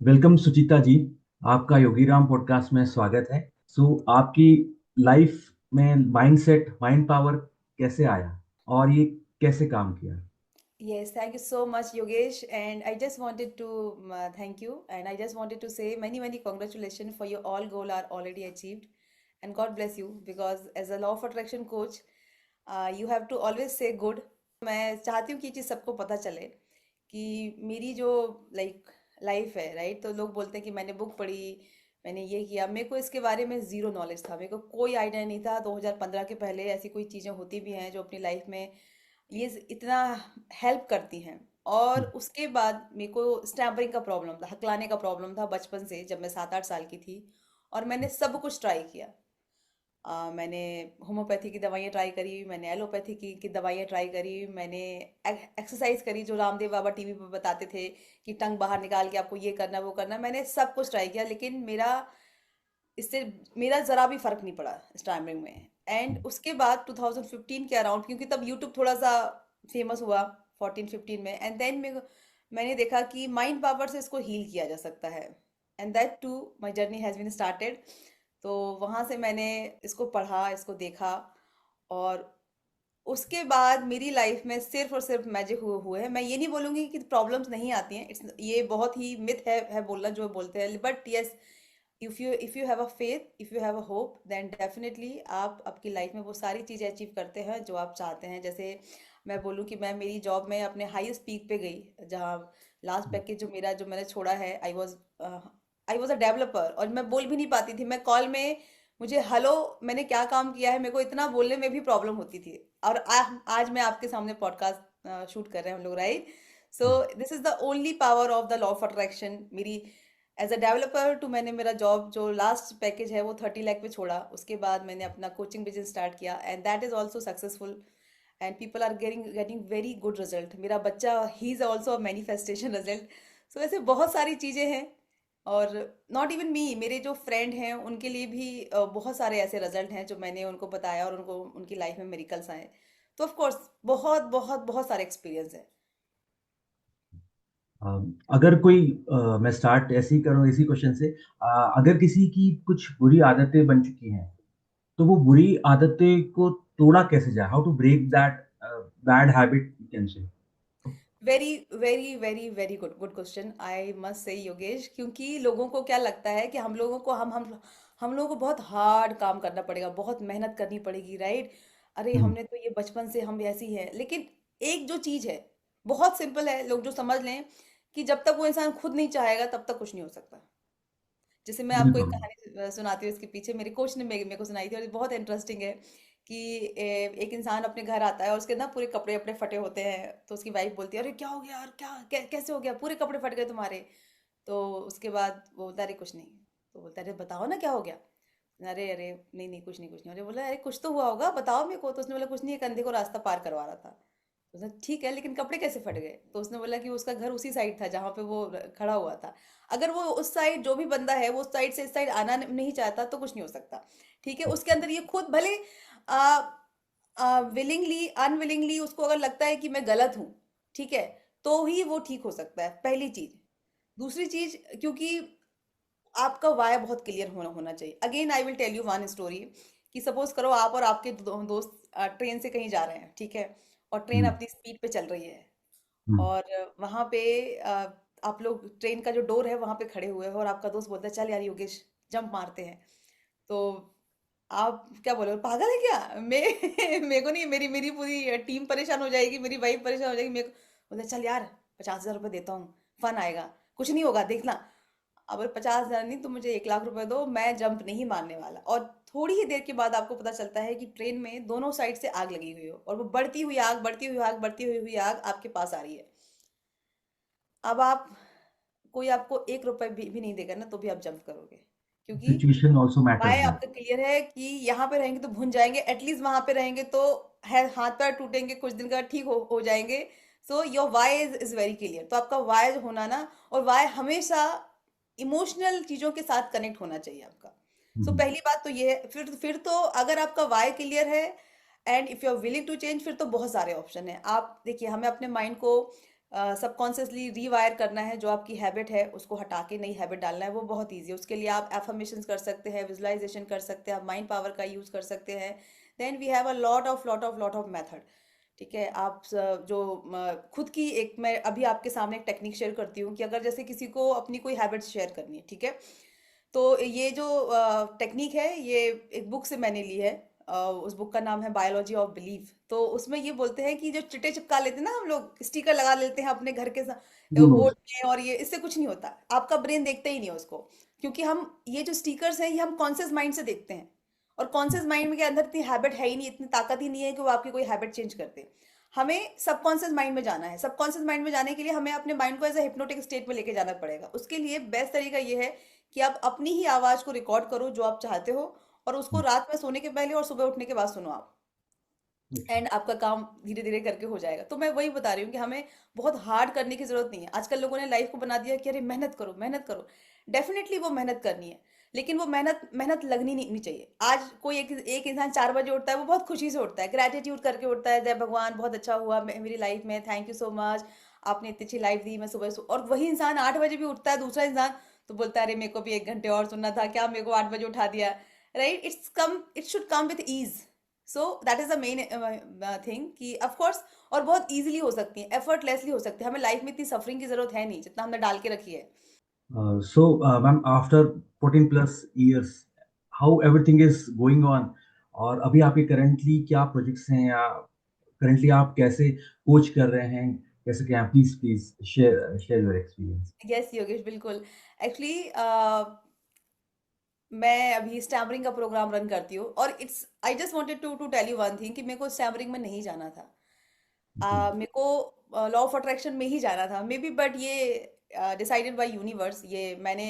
Welcome सुचिता जी। आपका Yogiram podcast में स्वागत है। आपकी लाइफ में माइंडसेट माइंड पावर कैसे आया और ये कैसे काम किया? Yes, thank you so much, Yogesh. And I just wanted to thank you. And I just wanted to say many, many congratulations for your all goal are already achieved. And God bless you because as a law of attraction coach, you have to always say good. मैं चाहती हूँ कि ये चीज़ सबको पता चले कि मेरी जो लाइक लाइफ है, राइट? तो लोग बोलते हैं कि मैंने बुक पढ़ी, मैंने ये किया। मेरे को इसके बारे में ज़ीरो नॉलेज था, मेरे को कोई आइडिया नहीं था 2015 के पहले ऐसी कोई चीज़ें होती भी हैं जो अपनी लाइफ में ये इतना हेल्प करती हैं। और उसके बाद मेरे को स्टैमरिंग का प्रॉब्लम था, हकलाने का प्रॉब्लम था बचपन से, जब मैं 7-8 साल की थी। और मैंने सब कुछ ट्राई किया। मैंने होम्योपैथी की दवाइयाँ ट्राई करी, मैंने एलोपैथी की दवाइयाँ ट्राई करी, मैंने एक्सरसाइज करी जो रामदेव बाबा टीवी पर बताते थे कि टंग बाहर निकाल के आपको ये करना वो करना। मैंने सब कुछ ट्राई किया लेकिन इससे मेरा ज़रा भी फ़र्क नहीं पड़ा स्टैमरिंग में। एंड उसके बाद 2015 के अराउंड, क्योंकि तब यूट्यूब थोड़ा सा फेमस हुआ 14-15 में, एंड देन मैंने देखा कि माइंड पावर से इसको हील किया जा सकता है। And that to my journey has been started. तो वहाँ से मैंने इसको पढ़ा, इसको देखा। और उसके बाद मेरी लाइफ में सिर्फ और सिर्फ मैजिक हुए हैं। मैं ये नहीं बोलूँगी कि प्रॉब्लम्स नहीं आती हैं, इट्स ये बहुत ही मिथ है बोलना जो बोलते हैं, but yes, if you have a faith, if you have a hope, then definitely आप आपकी लाइफ में वो सारी चीज़ें अचीव करते हैं जो आप चाहते हैं। जैसे मैं बोलूँ कि मैं मेरी जॉब में अपने हाईएस्ट पीक पे गई, जहाँ लास्ट पैकेज जो मैंने छोड़ा है, आई वॉज अ डेवलपर और मैं बोल भी नहीं पाती थी। मैं कॉल में मुझे हेलो, मैंने क्या काम किया है, मेरे को इतना बोलने में भी प्रॉब्लम होती थी। और आज मैं आपके सामने पॉडकास्ट शूट कर रहे हैं हम लोग, right? So this is the only power of the law of attraction. मेरी एज अ डेवलपर टू, मैंने मेरा जॉब जो लास्ट पैकेज है वो 30 लाख पे छोड़ा। उसके बाद मैंने अपना कोचिंग बिजनेस स्टार्ट किया and that is also successful. And people are getting getting very good result. मेरा बच्चा, he is also a manifestation result. So ऐसे बहुत सारी चीज़ें हैं। और नॉट इवन मी, मेरे जो फ्रेंड हैं उनके लिए भी बहुत सारे ऐसे रिजल्ट हैं जो मैंने उनको बताया और उनको उनकी लाइफ में मेरिकल्स आए। तो ऑफ कोर्स बहुत बहुत बहुत सारे एक्सपीरियंस है। अगर कोई मैं स्टार्ट ऐसे ही करूँ इसी क्वेश्चन से। अगर किसी की कुछ बुरी आदतें बन चुकी हैं तो वो बुरी आदतें को तोड़ा कैसे जाए? How to break that bad habit you can say. Very very very very good good question, I must say Yogesh. क्योंकि लोगों को क्या लगता है कि हम लोगों को हम लोगों को बहुत हार्ड काम करना पड़ेगा, बहुत मेहनत करनी पड़ेगी, राइट? अरे हमने तो ये बचपन से हम ऐसी है। लेकिन एक जो चीज है बहुत सिंपल है, लोग जो समझ लें कि जब तक वो इंसान खुद नहीं चाहेगा तब तक कुछ नहीं हो सकता। जैसे मैं आपको एक बिल्कुल। कहानी सुनाती हूँ, इसके पीछे मेरे कोच ने मेरे मेरे को सुनाई थी और ये बहुत इंटरेस्टिंग है। कि एक इंसान अपने घर आता है और उसके ना पूरे कपड़े अपने फटे होते हैं। तो उसकी वाइफ बोलती है, अरे क्या हो गया यार, कैसे हो गया, पूरे कपड़े फट गए तुम्हारे। तो उसके बाद वो बोलता है, अरे कुछ नहीं। तो बोलता है, अरे बताओ ना क्या हो गया। अरे अरे, नहीं नहीं, कुछ नहीं कुछ नहीं। अरे बोला, अरे कुछ तो हुआ होगा, बताओ मेरे को। तो उसने बोला, कुछ नहीं, एक अंधे को रास्ता पार करवा रहा था। तो उसने, ठीक है, लेकिन कपड़े कैसे फट गए? तो उसने बोला कि उसका घर उसी साइड था जहाँ पे वो खड़ा हुआ था। अगर वो उस साइड, जो भी बंदा है वो उस साइड से इस साइड आना नहीं चाहता तो कुछ नहीं हो सकता। ठीक है, उसके अंदर ये खुद भले विलिंगली अनविलिंगली उसको अगर लगता है कि मैं गलत हूँ, ठीक है, तो ही वो ठीक हो सकता है, पहली चीज। दूसरी चीज, क्योंकि आपका वाय बहुत क्लियर होना चाहिए। Again I will tell you one story. कि सपोज करो आप और आपके दोस्त ट्रेन से कहीं जा रहे हैं, ठीक है, और ट्रेन अपनी स्पीड पे चल रही है। और वहां पे आप लोग ट्रेन का जो डोर है वहां पे खड़े हुए हो और आपका दोस्त बोलता है, चल यार योगेश, जंप मारते हैं। तो आप क्या बोले, पागल है क्या? मैं मेरे को नहीं, मेरी मेरी पूरी टीम परेशान हो जाएगी, मेरी वाइफ परेशान हो जाएगी। मेरे को बोलते, चल यार 50,000 रुपये देता हूँ, फन आएगा, कुछ नहीं होगा, देखना। अब 50,000 नहीं तो मुझे 1 लाख रुपए दो, मैं जंप नहीं मारने वाला। और थोड़ी ही देर के बाद आपको पता चलता है कि ट्रेन में दोनों साइड से आग लगी हुई हो और वो बढ़ती हुई आग, बढ़ती हुई आग, बढ़ती हुई आग आपके पास आ रही है। अब आप, कोई आपको 1 रुपए भी नहीं देगा ना, तो भी आप जंप करोगे। क्योंकि situation also matters why there. आपका क्लियर है कि यहाँ पे रहेंगे तो भुन जाएंगे, एटलीस्ट वहां पे रहेंगे तो है, हाथ पैर टूटेंगे, कुछ दिन का ठीक हो जाएंगे। So your why is very clear. तो आपका वाय होना ना, और वाय हमेशा इमोशनल चीजों के साथ कनेक्ट होना चाहिए आपका। सो पहली बात तो ये है। फिर तो अगर आपका वाय क्लियर है and if you are willing to change, फिर तो बहुत सारे ऑप्शन है। आप देखिए, हमें अपने माइंड को सबकॉन्शियसली रीवायर करना है, जो आपकी हैबिट है उसको हटा के नई हैबिट डालना है, वो बहुत ईजी है। उसके लिए आप एफर्मेशंस कर सकते हैं, विजुअलाइजेशन कर सकते हैं, आप माइंड पावर का यूज़ कर सकते हैं। Then we have a lot of method. ठीक है, आप जो खुद की एक, मैं अभी आपके सामने एक टेक्निक शेयर करती हूँ कि अगर जैसे किसी को अपनी कोई हैबिट शेयर करनी है, ठीक है, तो ये जो टेक्निक है ये एक बुक से मैंने ली है। उस बुक का नाम है बायोलॉजी ऑफ बिलीफ। तो उसमें ये बोलते हैं कि जो चिट्टे चिपका लेते हैं ना हम लोग, स्टिकर लगा लेते हैं अपने घर के डू बोर्ड नोट। में, और ये इससे कुछ नहीं होता, आपका ब्रेन देखता ही नहीं है उसको। क्योंकि हम ये जो स्टिकर्स हैं ये हम कॉन्शियस माइंड से देखते हैं, और कॉन्शियस माइंड में के अंदर इतनी हैबिट है ही नहीं, इतनी ताकत ही नहीं है कि वो आपकी कोई हैबिट चेंज कर दे। हमें सबकॉन्शियस माइंड में जाना है। सबकॉन्शियस माइंड में जाने के लिए हमें अपने माइंड को एज ए हिप्नोटिक स्टेट में लेके जाना पड़ेगा। उसके लिए बेस्ट तरीका ये है कि आप अपनी ही आवाज को रिकॉर्ड करो जो आप चाहते हो, और उसको रात में सोने के पहले और सुबह उठने के बाद सुनो आप, एंड आपका काम धीरे धीरे करके हो जाएगा। तो मैं वही बता रही हूँ कि हमें बहुत हार्ड करने की जरूरत नहीं है। आजकल लोगों ने लाइफ को बना दिया कि अरे मेहनत करो मेहनत करो। डेफिनेटली वो मेहनत करनी है, लेकिन वो मेहनत मेहनत लगनी नहीं चाहिए। आज कोई एक इंसान 4 बजे उठता है, वो बहुत खुशी से उठता है, ग्रेटिट्यूड करके उठता है, जय भगवान बहुत अच्छा हुआ मेरी लाइफ में, थैंक यू सो मच, आपने इतनी अच्छी लाइफ दी, मैं सुबह और वही इंसान 8 बजे भी उठता है, दूसरा इंसान, तो बोलता है अरे मेरे को भी 1 घंटे और सुनना था, क्या मेरे को 8 बजे उठा दिया। Right, it should come with ease. So that is the main thing कि ऑफ कोर्स, और बहुत इजीली हो सकती है, एफर्टलेसली हो सकती है, हमें लाइफ में इतनी सफरिंग की जरूरत है नहीं जितना हमने डाल के रखी है। So, ma'am, after 14 plus years, how everything is going on? और अभी आपके करंटली क्या प्रोजेक्ट्स हैं, या करंटली आप कैसे कोच कर रहे हैं, कैसे क्या? Please please share share your experience. Yes Yogesh, बिल्कुल। एक्चुअली मैं अभी स्टैमरिंग का प्रोग्राम रन करती हूँ, और it's I just wanted to to tell you one thing कि मेरे को स्टैमरिंग में नहीं जाना था। जी। मेरे को लॉ ऑफ अट्रैक्शन में ही जाना था मे बी, बट ये डिसाइडेड बाय यूनिवर्स, ये मैंने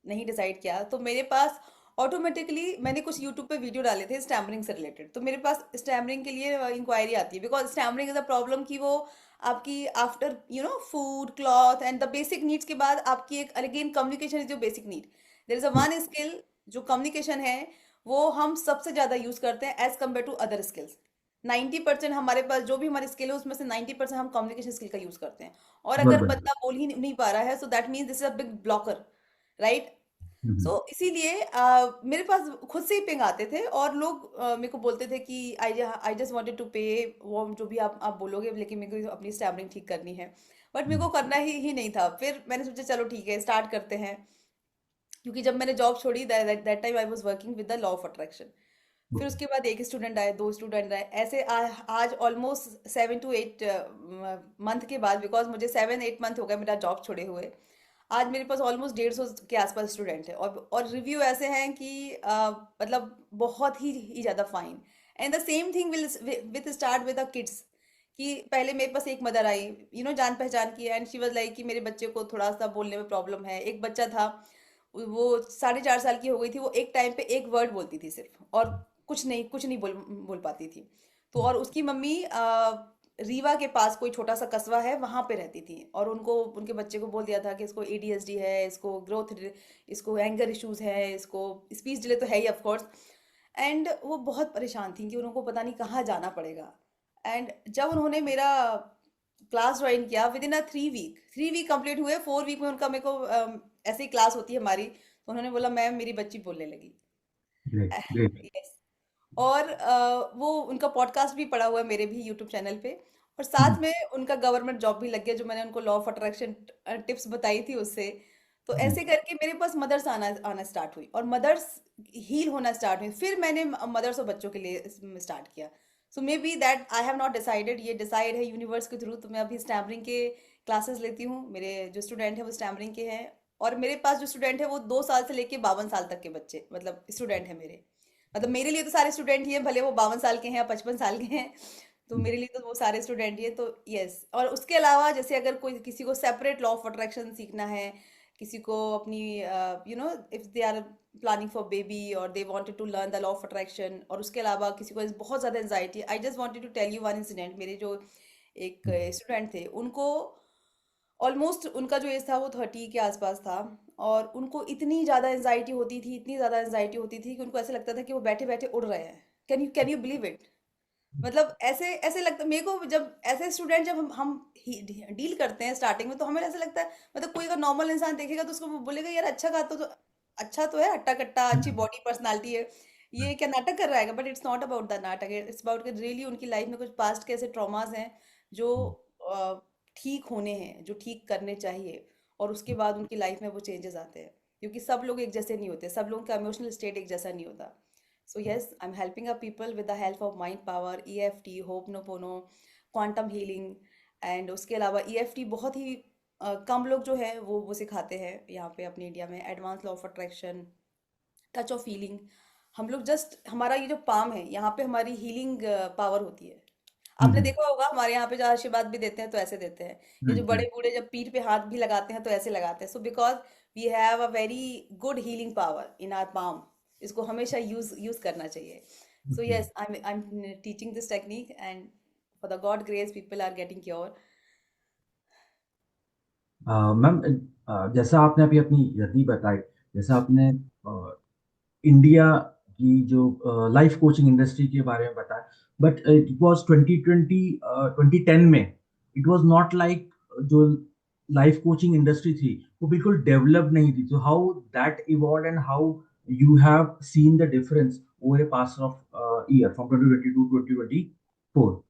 नहीं डिसाइड किया। तो मेरे पास ऑटोमेटिकली मैंने कुछ यूट्यूब पे वीडियो डाले थे स्टैमरिंग से रिलेटेड, तो मेरे पास स्टैमरिंग के लिए इंक्वायरी आती है, because stammering is a problem कि वो आपकी after food cloth and the basic needs के बाद आपकी एक again communication is your basic need. There is a one skill जो कम्युनिकेशन है, वो हम सबसे ज्यादा यूज करते हैं as compare to other skills. 90% हमारे पास जो भी हमारी स्किल है उसमें से 90% हम कम्युनिकेशन स्किल का यूज करते हैं। और बहुत अगर बढ़िया। बंदा बोल ही नहीं पा रहा है, so that means this is a big blocker. Right. Hmm. So इसीलिए मेरे पास खुद से ही पिंग आते थे, और लोग मेरे को बोलते थे कि आई जस्ट वांटेड टू पे, वो जो भी आप बोलोगे, लेकिन मेरे को अपनी स्टैमरिंग ठीक करनी है। बट मेरे को करना ही नहीं था। फिर मैंने सोचा चलो ठीक है, स्टार्ट करते हैं। क्योंकि जब मैंने जॉब छोड़ी, that time I was working with the law of attraction. फिर ओके। उसके बाद एक स्टूडेंट आए, 2 स्टूडेंट आए, ऐसे आज ऑलमोस्ट 7 to 8 मंथ के बाद, बिकॉज मुझे 7-8 मंथ हो गए मेरा जॉब छोड़े हुए, आज मेरे पास ऑलमोस्ट 150 के आसपास स्टूडेंट है, और रिव्यू ऐसे हैं कि मतलब बहुत ही ज़्यादा fine. And the same thing will with start with the kids. कि पहले मेरे पास एक मदर आई, जान पहचान की, एंड शी वाज लाइक कि मेरे बच्चे को थोड़ा सा बोलने में प्रॉब्लम है। एक बच्चा था, वो 4.5 साल की हो गई थी, वो एक टाइम पे एक वर्ड बोलती थी सिर्फ, और कुछ नहीं बोल बोल पाती थी। तो और उसकी मम्मी रीवा के पास कोई छोटा सा कस्बा है, वहां पे रहती थी, और उनको उनके बच्चे को बोल दिया था कि इसको एडीएचडी है, इसको इसको एंगर इश्यूज है, इसको स्पीच डिले तो है ही ऑफ कोर्स। एंड वो बहुत परेशान थी कि उनको पता नहीं कहाँ जाना पड़ेगा। एंड जब उन्होंने मेरा क्लास ज्वाइन किया, within a 3 week, 3 week complete हुए, 4 वीक में उनका मेरे को ऐसे ही क्लास होती है हमारी, तो उन्होंने बोला मैम मेरी बच्ची बोलने लगी। Great great. यस। और वो उनका पॉडकास्ट भी पड़ा हुआ है मेरे भी यूट्यूब चैनल पे, और साथ में उनका गवर्नमेंट जॉब भी लग गया, जो मैंने उनको लॉ ऑफ अट्रैक्शन टिप्स बताई थी उससे। तो ऐसे करके मेरे पास मदर्स आना आना स्टार्ट हुई, और मदर्स हील होना स्टार्ट हुई। फिर मैंने मदर्स और बच्चों के लिए स्टार्ट किया। So maybe that I have not decided, ये डिसाइड है यूनिवर्स के थ्रू। तो मैं अभी स्टैमरिंग के क्लासेस लेती हूँ, मेरे जो स्टूडेंट है वो स्टैमरिंग के हैं। और मेरे पास जो स्टूडेंट है वो 2 साल से लेके 52 साल तक के बच्चे, मतलब स्टूडेंट है मेरे। मतलब मेरे लिए तो सारे स्टूडेंट ही हैं, भले वो 52 साल के हैं या 55 साल के हैं। तो मेरे लिए तो वो सारे स्टूडेंट ही हैं। तो यस, और उसके अलावा जैसे अगर कोई किसी को सेपरेट लॉ ऑफ अट्रैक्शन सीखना है, किसी को अपनी if they are planning for baby और they wanted to learn the law of attraction, और उसके अलावा किसी को बहुत ज़्यादा anxiety, I just wanted to tell you one incident. मेरे जो एक स्टूडेंट थे, उनको ऑलमोस्ट उनका जो एज था वो 30 के आसपास था, और उनको इतनी ज़्यादा एंजाइटी होती थी, इतनी ज़्यादा एंजाइटी होती थी कि उनको ऐसा लगता था कि वो बैठे बैठे उड़ रहे हैं। Can you believe it? मतलब ऐसे ऐसे लगता मेरे को, जब ऐसे स्टूडेंट जब हम डील करते हैं स्टार्टिंग में, तो हमें ऐसा लगता है, मतलब कोई अगर नॉर्मल इंसान देखेगा तो उसको वो बोलेगा यार अच्छा गाता तो अच्छा तो है, हट्टा कट्टा, अच्छी बॉडी पर्सनालिटी है, ये क्या नाटक कर रहा है। But it's not about the नाटक, इट्स अबाउट रियली उनकी लाइफ में कुछ पास्ट के ऐसे ट्रॉमास हैं जो अ, ठीक होने हैं, जो ठीक करने चाहिए, और उसके बाद उनकी लाइफ में वो चेंजेस आते हैं, क्योंकि सब लोग एक जैसे नहीं होते, सब लोगों का इमोशनल स्टेट एक जैसा नहीं होता। So yes, I'm helping up people with the help of mind power, EFT, Ho'oponopono, quantum healing, and उसके अलावा EFT बहुत ही कम लोग जो है वो सिखाते हैं यहाँ पे अपने इंडिया में। Advance law of attraction, touch of healing, हम लोग जस्ट, हमारा ये जो पाम है यहाँ पे हमारी हीलिंग पावर होती है। आपने हम्म, देखा होगा हमारे यहाँ पे जो आशीर्वाद भी देते हैं तो ऐसे देते हैं, ये जो बड़े हम्म, बूढ़े जब पीठ पे हाथ भी लगाते हैं तो ऐसे लगाते हैं। So because we have a very good healing power in our palm, इसको हमेशा यूज यूज करना चाहिए। So hmm. Yes, I am teaching this technique, and for the God grace people are getting cure. Ma'am, जैसा आपने अभी अपनी यदि बताई, जैसा आपने इंडिया की जो लाइफ कोचिंग इंडस्ट्री के बारे में बताया, बट इट वाज 2020 2010 में इट वाज नॉट लाइक जो लाइफ कोचिंग इंडस्ट्री थी वो बिल्कुल डेवलप नहीं थी। तो how that evolve and how you have seen the difference over a pass of year from 2020 to 2024?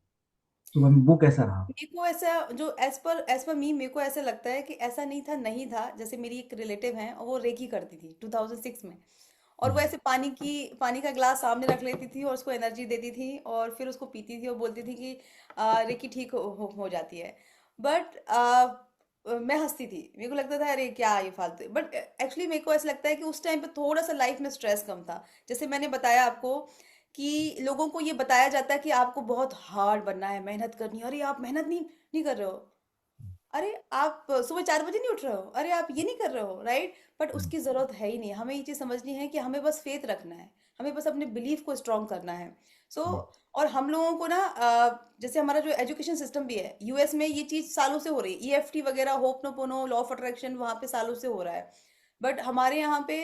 तो मैम वो कैसा रहा? मेरे को ऐसा, जो एज पर मी, मेरे को ऐसा लगता है कि ऐसा नहीं था, नहीं था। जैसे मेरी एक रिलेटिव है और वो रेकी करती थी 2006 में, और वो ऐसे पानी का ग्लास सामने रख लेती थी और उसको एनर्जी देती थी और फिर उसको पीती थी और बोलती थी कि रेकी ठीक हो जाती है। बट मैं हंसती थी, मेरे को लगता था अरे क्या ये फालतू। बट एक्चुअली मेरे को ऐसा लगता है कि उस टाइम पे थोड़ा सा लाइफ में स्ट्रेस कम था। जैसे मैंने बताया आपको कि लोगों को ये बताया जाता है कि आपको बहुत हार्ड बनना है, मेहनत करनी है। अरे आप मेहनत नहीं नहीं कर रहे हो, अरे आप सुबह 4 बजे नहीं उठ रहे हो, अरे आप ये नहीं कर रहे हो, राइट। बट उसकी ज़रूरत है ही नहीं, हमें ये चीज़ समझनी है कि हमें बस फेथ रखना है, हमें बस अपने बिलीफ को स्ट्रॉन्ग करना है। सो और हम लोगों को ना जैसे हमारा जो एजुकेशन सिस्टम भी है, यूएस में ये चीज़ सालों से हो रही है, ईएफटी वगैरह, होपनोपोनो, लॉ ऑफ अट्रैक्शन, वहाँ पे सालों से हो रहा है। बट हमारे यहाँ पे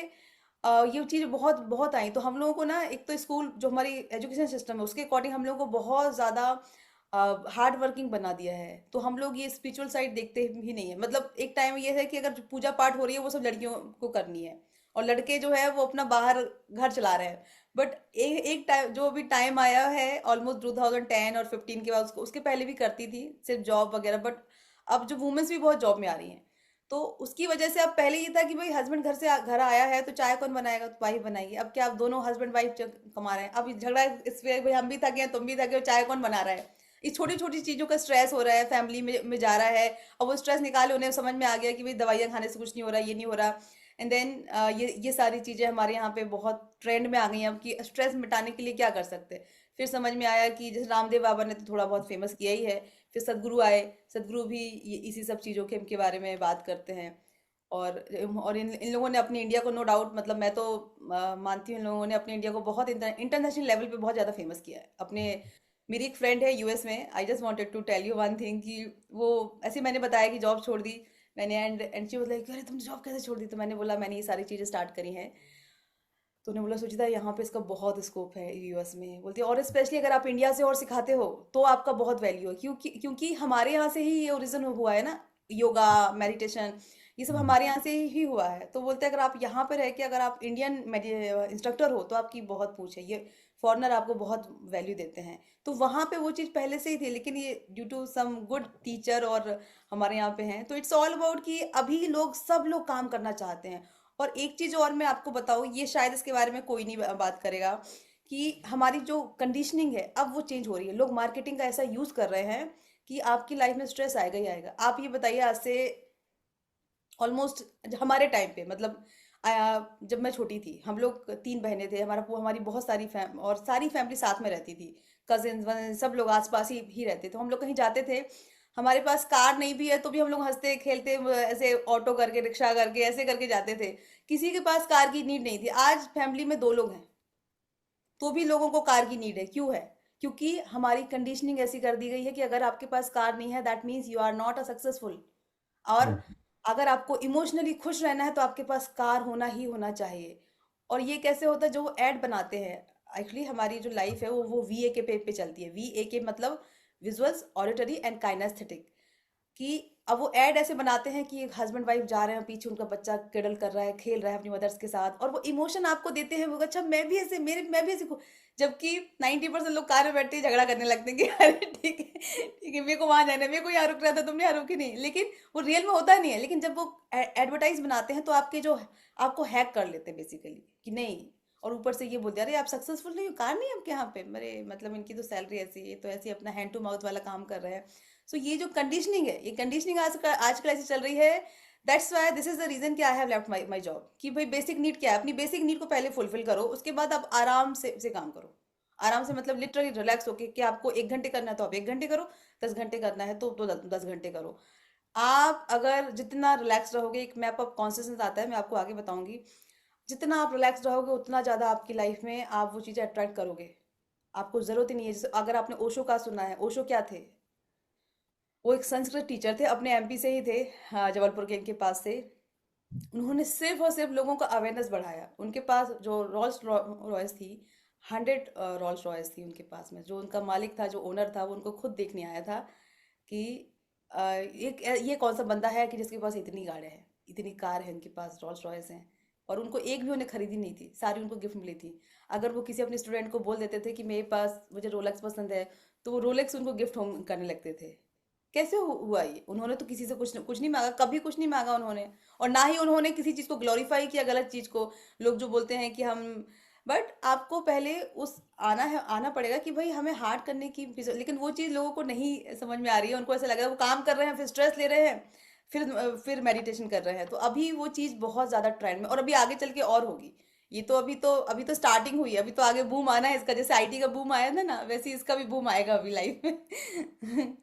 ये चीज़ बहुत बहुत आई, तो हम लोगों को ना, एक तो स्कूल जो हमारी एजुकेशन सिस्टम है उसके अकॉर्डिंग हम लोगों को बहुत ज़्यादा हार्ड वर्किंग बना दिया है। तो हम लोग ये स्पिरिचुअल साइड देखते ही नहीं है। मतलब एक टाइम ये है कि अगर जो पूजा पाठ हो रही है वो सब लड़कियों को करनी है, और लड़के जो है वो अपना बाहर घर चला रहे हैं। बट एक टाइम, जो अभी टाइम आया है ऑलमोस्ट 2010 और 15 के बाद, उसको उसके पहले भी करती थी सिर्फ जॉब वगैरह, बट अब जो वुमेन्स भी बहुत जॉब में आ रही हैं, तो उसकी वजह से अब पहले ये था कि भाई हस्बैंड घर आया है तो चाय कौन बनाएगा, तो वाइफ बनाएगी। अब क्या, अब दोनों हस्बैंड वाइफ कमा रहे हैं, अब झगड़ा इस पे, भाई हम भी थके हैं तुम भी थके हो, चाय कौन बना रहा है। इस छोटी छोटी चीजों का स्ट्रेस हो रहा है, फैमिली में जा रहा है। और वो स्ट्रेस निकाले, उन्हें समझ में आ गया कि भाई दवाइयाँ खाने से कुछ नहीं हो रहा, ये नहीं हो रहा। एंड देन ये सारी चीजें हमारे यहाँ पे बहुत ट्रेंड में आ गई हैं अब, कि स्ट्रेस मिटाने के लिए क्या कर सकते हैं। फिर समझ में आया कि जैसे रामदेव बाबा ने तो थोड़ा बहुत फेमस किया ही है, फिर सदगुरु आए, सदगुरु भी इसी सब चीज़ों के बारे में बात करते हैं। और इन इन लोगों ने अपने इंडिया को, नो डाउट, मतलब मैं तो मानती हूँ इन लोगों ने अपने इंडिया को बहुत इंटरनेशनल लेवल पे बहुत ज़्यादा फेमस किया है अपने। मेरी एक फ्रेंड है यूएस में, I just wanted to tell you one thing, कि वो ऐसे, मैंने बताया कि जॉब छोड़ दी मैंने, एंड शी वाज लाइक अरे तुमने जॉब कैसे छोड़ दी, तो मैंने बोला मैंने ये सारी चीज़ें स्टार्ट करी हैं। तो उन्होंने बोला सुचिता यहाँ पे इसका बहुत स्कोप है यूएस में, बोलती है, और स्पेशली अगर आप इंडिया से और सिखाते हो तो आपका बहुत वैल्यू है, क्योंकि क्योंकि हमारे यहाँ से ही ये ओरिजिन हुआ है ना, योगा, मेडिटेशन, ये सब हमारे यहाँ से ही हुआ है। तो बोलते हैं अगर आप यहाँ पे रह के अगर आप इंडियन इंस्ट्रक्टर हो तो आपकी बहुत पूछ है, ये फॉरेनर आपको बहुत वैल्यू देते हैं। तो वहाँ पे वो चीज़ पहले से ही थी, लेकिन ये due to some good teacher और हमारे यहाँ पे हैं। तो इट्स ऑल अबाउट कि अभी लोग, सब लोग काम करना चाहते हैं। और एक चीज और मैं आपको बताऊं, ये शायद इसके बारे में कोई नहीं बात करेगा, कि हमारी जो कंडीशनिंग है अब वो चेंज हो रही है। लोग मार्केटिंग का ऐसा यूज कर रहे हैं कि आपकी लाइफ में स्ट्रेस आएगा ही आएगा। आप ये बताइए, आज से ऑलमोस्ट हमारे टाइम पे, मतलब जब मैं छोटी थी, हम लोग 3 बहनें थे, हमारी बहुत सारी और सारी फैमिली साथ में रहती थी, कजिन सब लोग आसपास ही रहते थे। हम लोग कहीं जाते थे, हमारे पास कार नहीं भी है तो भी हम लोग हंसते खेलते ऐसे ऑटो करके, रिक्शा करके, ऐसे करके जाते थे। किसी के पास कार की नीड नहीं थी। आज फैमिली में 2 लोग हैं तो भी लोगों को कार की नीड है, क्यों है? क्योंकि हमारी कंडीशनिंग ऐसी कर दी गई है कि अगर आपके पास कार नहीं है that means you are not a successful. और अगर आपको इमोशनली खुश रहना है तो आपके पास कार होना ही होना चाहिए। और ये कैसे होता है, जो वो ऐड बनाते हैं, एक्चुअली हमारी जो लाइफ है वो VA के पे चलती है। VA मतलब विजुअल्स, ऑडिटरी एंड काइनेस्थेटिक। कि अब वो ऐड ऐसे बनाते हैं कि हस्बैंड वाइफ जा रहे हैं, पीछे उनका बच्चा किडल कर रहा है, खेल रहा है अपनी मदर्स के साथ, और वो इमोशन आपको देते हैं, वो अच्छा मैं भी ऐसे, मेरे मैं भी ऐसे जबकि 90% लोग कार में बैठते ही झगड़ा करने लगते हैं कि अरे ठीक है, मेरे को वहां जाना है, मेरे को यहाँ रुक रहा था, तुमने यहाँ रुकी नहीं। लेकिन वो रियल में होता नहीं है। लेकिन जब वो एडवर्टाइज बनाते हैं तो आपके जो आपको हैक कर लेते हैं बेसिकली कि नहीं। और ऊपर से ये बोलते हैं अरे आप सक्सेसफुल नहीं हो, कार नहीं है आपके यहाँ पे, मेरे मतलब इनकी तो सैलरी ऐसी है, तो ऐसी अपना हैंड टू माउथ वाला काम कर रहे हैं। सो ये जो कंडीशनिंग है, ये कंडीशनिंग आजकल ऐसी चल रही है। That's why this is the reason कि I have left my job. कि भाई बेसिक नीड क्या है, अपनी बेसिक नीड को पहले फुलफिल करो, उसके बाद आप आराम से काम करो। आराम से मतलब लिटरली रिलैक्स होके, कि आपको 1 घंटे करना है तो आप 1 घंटे करो, 10 घंटे करना है तो 10 घंटे करो। आप अगर जितना रिलैक्स रहोगे, एक मैप ऑफ कॉन्सियसनेस आता है, मैं आपको आगे बताऊंगी। जितना आप रिलैक्स रहोगे उतना ज़्यादा आपकी लाइफ में आप वो चीज़ें अट्रैक्ट करोगे। आपको ज़रूरत ही नहीं है। जैसे अगर आपने ओशो का सुना है, ओशो क्या थे? वो एक संस्कृत टीचर थे, अपने MP से ही थे, हाँ, जबलपुर के इनके पास से। उन्होंने सिर्फ और सिर्फ लोगों का अवेयरनेस बढ़ाया। उनके पास जो रोल्स रॉयस थी, 100 रोल्स रॉयस थी उनके पास में। जो उनका मालिक था, जो ओनर था, वो उनको खुद देखने आया था कि ये कौन सा बंदा है कि जिसके पास इतनी गाड़ियाँ हैं, इतनी कार है, उनके पास रोल्स रॉयस हैं। और उनको एक भी उन्हें खरीदी नहीं थी, सारी उनको गिफ्ट मिली थी। अगर वो किसी अपने स्टूडेंट को बोल देते थे कि मेरे पास मुझे रोलेक्स पसंद है, तो वो रोलेक्स उनको गिफ्ट होम करने लगते थे। कैसे हुआ ये? उन्होंने तो किसी से कुछ नहीं मांगा, कभी कुछ नहीं मांगा उन्होंने। और ना ही उन्होंने किसी चीज को ग्लोरीफाई किया, गलत चीज को। लोग जो बोलते हैं कि हम, बट आपको पहले उस आना पड़ेगा कि भाई हमें हार्ड करने की लेकिन वो चीज लोगों को नहीं समझ में आ रही है। उनको ऐसा लग रहा है वो काम कर रहे हैं, फिर स्ट्रेस ले रहे हैं, फिर मेडिटेशन कर रहे हैं। तो अभी वो चीज बहुत ज्यादा ट्रेंड में, और अभी आगे चल के और होगी। ये तो अभी तो स्टार्टिंग हुई है, अभी तो आगे बूम आना है इसका। जैसे IT का बूम आया था ना, वैसे ही इसका भी बूम आएगा अभी लाइफ में।